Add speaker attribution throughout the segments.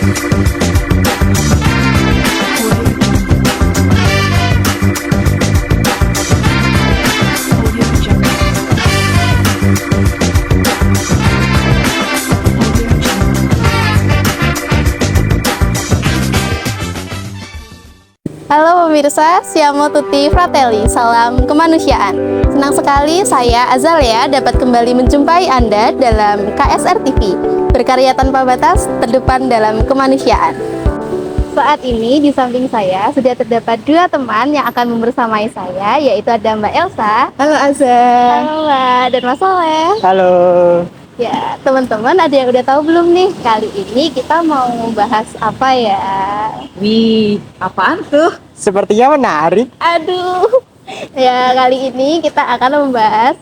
Speaker 1: Halo pemirsa, Siamo Tutti Fratelli, salam kemanusiaan. Senang sekali saya Azalia dapat kembali menjumpai Anda dalam KSR TV, berkarya tanpa batas, terdepan dalam kemanusiaan. Saat ini di samping saya sudah terdapat dua teman yang akan membersamai saya, yaitu ada Mbak Elsa.
Speaker 2: Halo Aza.
Speaker 1: Halo Mbak, dan Mas Soleh.
Speaker 2: Halo.
Speaker 1: Ya, teman-teman ada yang udah tahu belum nih? Kali ini kita mau membahas apa ya?
Speaker 2: Wih, apaan tuh? Sepertinya menarik.
Speaker 1: Aduh. Ya, kali ini kita akan membahas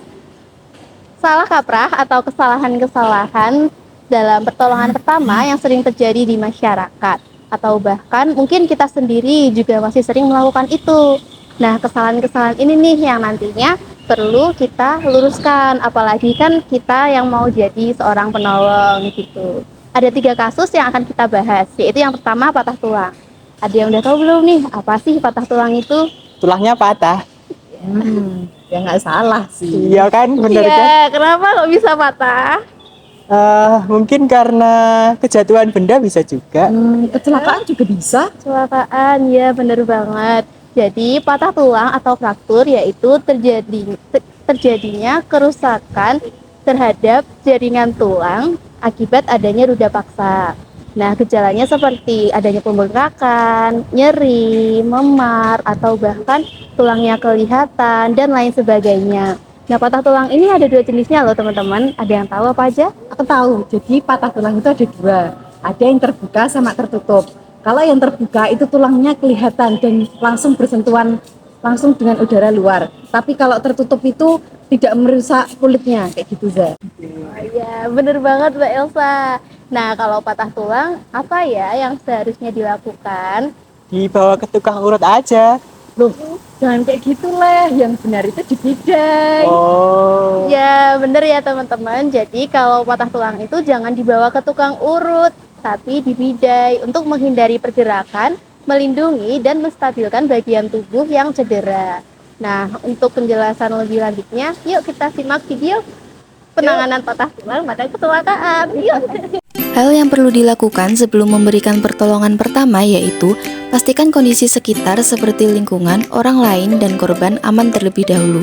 Speaker 1: salah kaprah atau kesalahan-kesalahan dalam pertolongan pertama yang sering terjadi di masyarakat, atau bahkan mungkin kita sendiri juga masih sering melakukan itu. Nah, kesalahan-kesalahan ini nih yang nantinya perlu kita luruskan, apalagi kan kita yang mau jadi seorang penolong gitu. Ada 3 kasus yang akan kita bahas, yaitu yang pertama patah tulang. Ada yang udah tahu belum nih, apa sih patah tulang itu?
Speaker 2: Tulangnya patah.
Speaker 3: Ya nggak salah sih.
Speaker 2: Iya kan, bener kan?
Speaker 1: Iya, kenapa kok bisa patah?
Speaker 2: Mungkin karena kejatuhan benda bisa juga.
Speaker 3: Kecelakaan juga bisa.
Speaker 1: Kecelakaan, ya bener banget. Jadi patah tulang atau fraktur yaitu terjadinya kerusakan terhadap jaringan tulang akibat adanya ruda paksa. Nah, gejalanya seperti adanya pembengkakan, nyeri, memar, atau bahkan tulangnya kelihatan, dan lain sebagainya. Nah, patah tulang ini ada 2 jenisnya loh teman-teman. Ada yang tahu apa aja?
Speaker 3: Aku tahu. Jadi patah tulang itu ada 2. Ada yang terbuka sama tertutup. Kalau yang terbuka itu tulangnya kelihatan dan langsung bersentuhan langsung dengan udara luar. Tapi kalau tertutup itu tidak merusak kulitnya kayak gitu, Za.
Speaker 1: Ya, bener banget Mbak Elsa. Nah, kalau patah tulang, apa ya yang seharusnya dilakukan?
Speaker 2: Dibawa ke tukang urut aja.
Speaker 3: Loh, jangan kayak gitu lah. Yang benar itu dibidai.
Speaker 2: Oh.
Speaker 1: Ya, bener ya teman-teman. Jadi kalau patah tulang itu jangan dibawa ke tukang urut, tapi dibidai untuk menghindari pergerakan, melindungi dan menstabilkan bagian tubuh yang cedera. Nah, untuk penjelasan lebih lanjutnya, yuk kita simak video penanganan patah tulang pada kecelakaan. Yuk.
Speaker 4: Hal yang perlu dilakukan sebelum memberikan pertolongan pertama yaitu pastikan kondisi sekitar seperti lingkungan, orang lain, dan korban aman terlebih dahulu.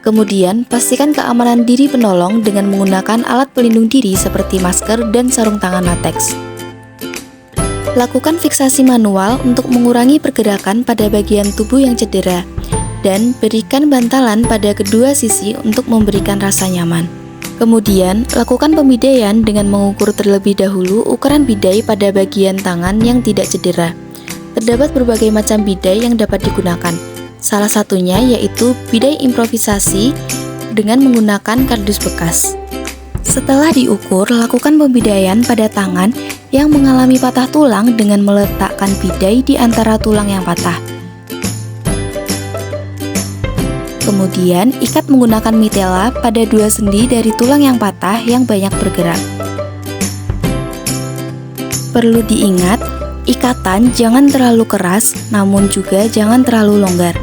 Speaker 4: Kemudian, pastikan keamanan diri penolong dengan menggunakan alat pelindung diri seperti masker dan sarung tangan lateks. Lakukan fiksasi manual untuk mengurangi pergerakan pada bagian tubuh yang cedera, dan berikan bantalan pada kedua sisi untuk memberikan rasa nyaman. Kemudian, lakukan pembidaian dengan mengukur terlebih dahulu ukuran bidai pada bagian tangan yang tidak cedera. Terdapat berbagai macam bidai yang dapat digunakan. Salah satunya yaitu bidai improvisasi dengan menggunakan kardus bekas. Setelah diukur, lakukan pembidaian pada tangan yang mengalami patah tulang dengan meletakkan bidai di antara tulang yang patah. Kemudian, ikat menggunakan mitela pada 2 sendi dari tulang yang patah yang banyak bergerak. Perlu diingat, ikatan jangan terlalu keras, namun juga jangan terlalu longgar.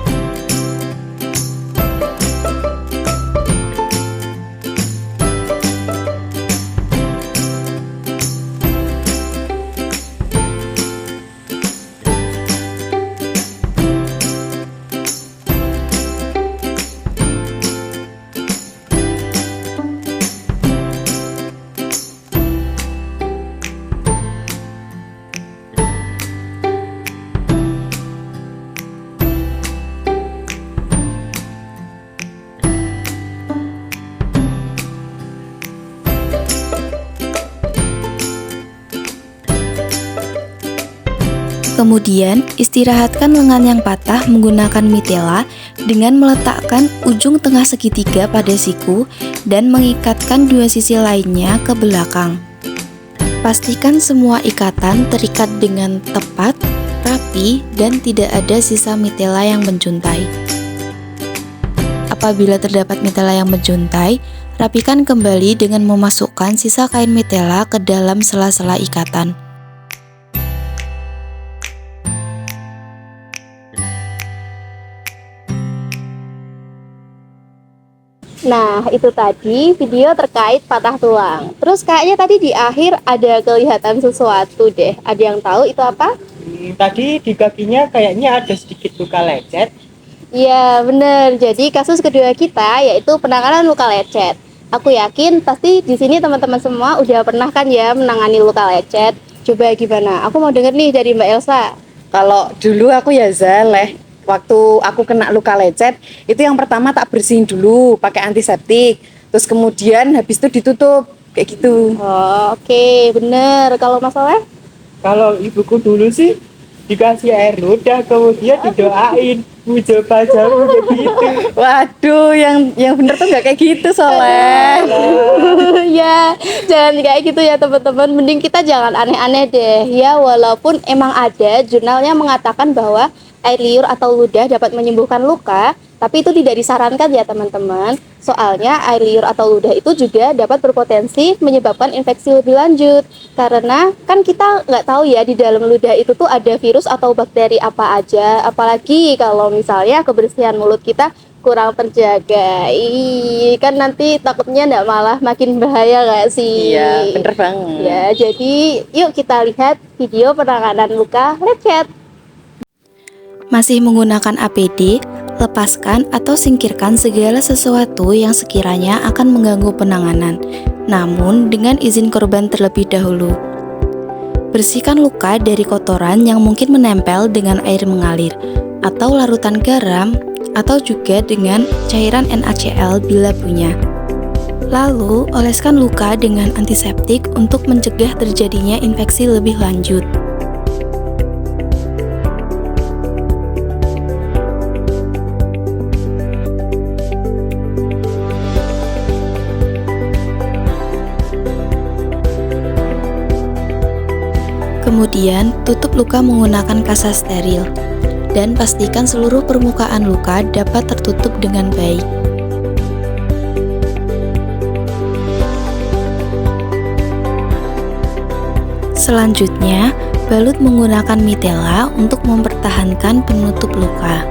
Speaker 4: Kemudian, istirahatkan lengan yang patah menggunakan mitela dengan meletakkan ujung tengah segitiga pada siku dan mengikatkan 2 sisi lainnya ke belakang. Pastikan semua ikatan terikat dengan tepat, rapi, dan tidak ada sisa mitela yang menjuntai. Apabila terdapat mitela yang menjuntai, rapikan kembali dengan memasukkan sisa kain mitela ke dalam sela-sela ikatan.
Speaker 1: Nah, itu tadi video terkait patah tulang. Terus kayaknya tadi di akhir ada kelihatan sesuatu deh. Ada yang tahu itu apa?
Speaker 2: Tadi di kakinya kayaknya ada sedikit luka lecet.
Speaker 1: Iya, bener. Jadi kasus kedua kita yaitu penanganan luka lecet. Aku yakin pasti di sini teman-teman semua udah pernah kan ya menangani luka lecet. Coba gimana? Aku mau denger nih dari Mbak Elsa.
Speaker 3: Kalau dulu aku ya Zaleh, waktu aku kena luka lecet, itu yang pertama tak bersihin dulu pakai antiseptik. Terus kemudian habis itu ditutup kayak gitu.
Speaker 1: Oh, oke, bener. Kalau masalah?
Speaker 2: Kalau ibuku dulu sih dikasih air ludah, kemudian didoain muja pajamu gitu.
Speaker 3: Waduh, yang bener tuh nggak kayak gitu Soleh.
Speaker 1: Ya, jangan kayak gitu ya teman-teman. Mending kita jangan aneh-aneh deh. Ya, walaupun emang ada jurnalnya mengatakan bahwa air liur atau ludah dapat menyembuhkan luka, tapi itu tidak disarankan ya teman-teman. Soalnya air liur atau ludah itu juga dapat berpotensi menyebabkan infeksi lebih lanjut. Karena kan kita nggak tahu ya di dalam ludah itu tuh ada virus atau bakteri apa aja. Apalagi kalau misalnya kebersihan mulut kita kurang terjaga. Kan nanti takutnya nggak malah makin bahaya nggak sih?
Speaker 3: Iya, bener banget.
Speaker 1: Ya, jadi yuk kita lihat video penanganan luka lecet.
Speaker 4: Masih menggunakan APD, lepaskan atau singkirkan segala sesuatu yang sekiranya akan mengganggu penanganan, namun dengan izin korban terlebih dahulu. Bersihkan luka dari kotoran yang mungkin menempel dengan air mengalir, atau larutan garam, atau juga dengan cairan NaCl bila punya. Lalu, oleskan luka dengan antiseptik untuk mencegah terjadinya infeksi lebih lanjut. Kemudian, tutup luka menggunakan kasa steril, dan pastikan seluruh permukaan luka dapat tertutup dengan baik. Selanjutnya, balut menggunakan mitela untuk mempertahankan penutup luka.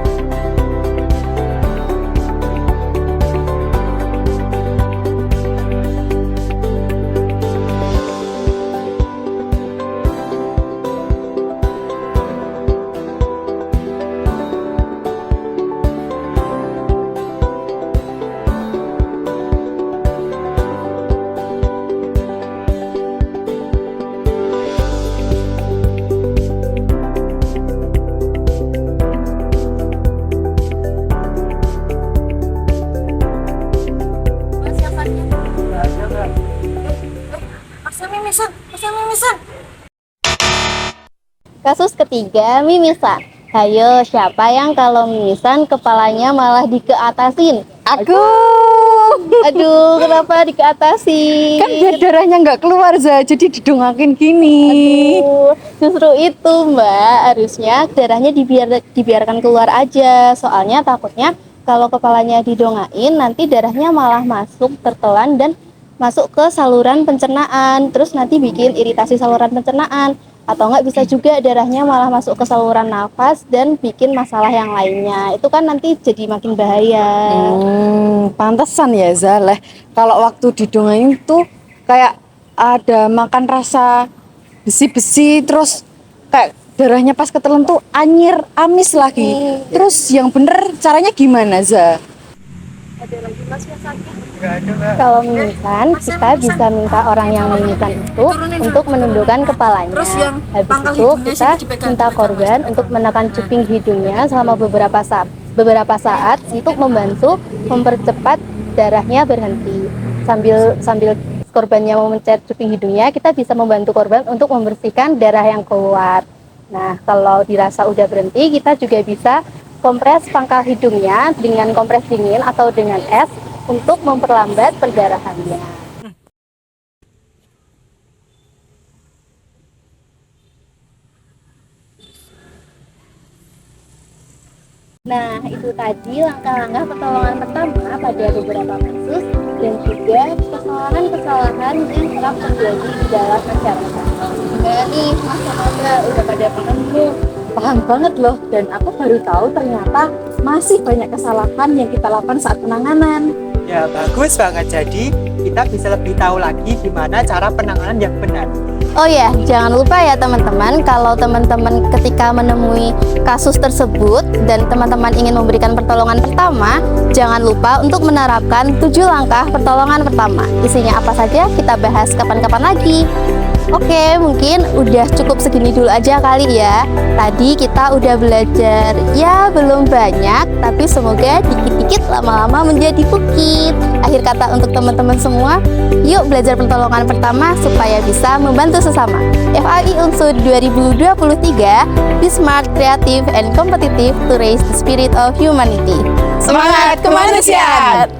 Speaker 1: Kasus ketiga, mimisan. Hayo, siapa yang kalau mimisan kepalanya malah dikeatasin?
Speaker 3: Aku
Speaker 1: Aduh, kenapa dikeatasin?
Speaker 3: kan biar darahnya nggak keluar Za, jadi didongakin gini.
Speaker 1: Aduh, justru itu Mbak, harusnya darahnya dibiarkan keluar aja. Soalnya takutnya kalau kepalanya didongain, nanti darahnya malah masuk tertelan dan masuk ke saluran pencernaan. Terus nanti bikin iritasi saluran pencernaan. Atau enggak bisa juga darahnya malah masuk ke saluran nafas dan bikin masalah yang lainnya. Itu kan nanti jadi makin bahaya.
Speaker 3: Pantesan ya Zaleh, kalau waktu didongengin tuh kayak ada makan rasa besi-besi, terus kayak darahnya pas ketelan tuh anyir, amis lagi. Terus yang bener caranya gimana Za?
Speaker 1: Kalau mimisan, kita bisa minta orang yang mimisan itu untuk menundukkan kepalanya. Habis itu kita minta korban untuk menekan cuping hidungnya selama beberapa saat untuk membantu mempercepat darahnya berhenti. Sambil korbannya memencet cuping hidungnya, kita bisa membantu korban untuk membersihkan darah yang keluar. Nah, kalau dirasa udah berhenti, kita juga bisa kompres pangkal hidungnya dengan kompres dingin atau dengan es untuk memperlambat perdarahannya. Nah, itu tadi langkah-langkah pertolongan pertama pada beberapa kasus dan juga kesalahan-kesalahan yang kerap terjadi di dalam masyarakat. Gimana nih, Mas Samada, udah pada paham belum?
Speaker 3: Paham banget loh, dan aku baru tahu ternyata masih banyak kesalahan yang kita lakukan saat penanganan.
Speaker 2: Ya bagus banget, jadi kita bisa lebih tahu lagi gimana cara penanganan yang benar.
Speaker 1: Oh ya, jangan lupa ya teman-teman, kalau teman-teman ketika menemui kasus tersebut dan teman-teman ingin memberikan pertolongan pertama, jangan lupa untuk menerapkan 7 langkah pertolongan pertama. Isinya apa saja kita bahas kapan-kapan lagi. Oke, mungkin udah cukup segini dulu aja kali ya. Tadi kita udah belajar, ya belum banyak, tapi semoga dikit-dikit lama-lama menjadi bukit. Akhir kata untuk teman-teman semua, yuk belajar pertolongan pertama supaya bisa membantu sesama. FAI Unsur 2023, be smart, creative, and competitive to raise the spirit of humanity. Semangat kemanusiaan!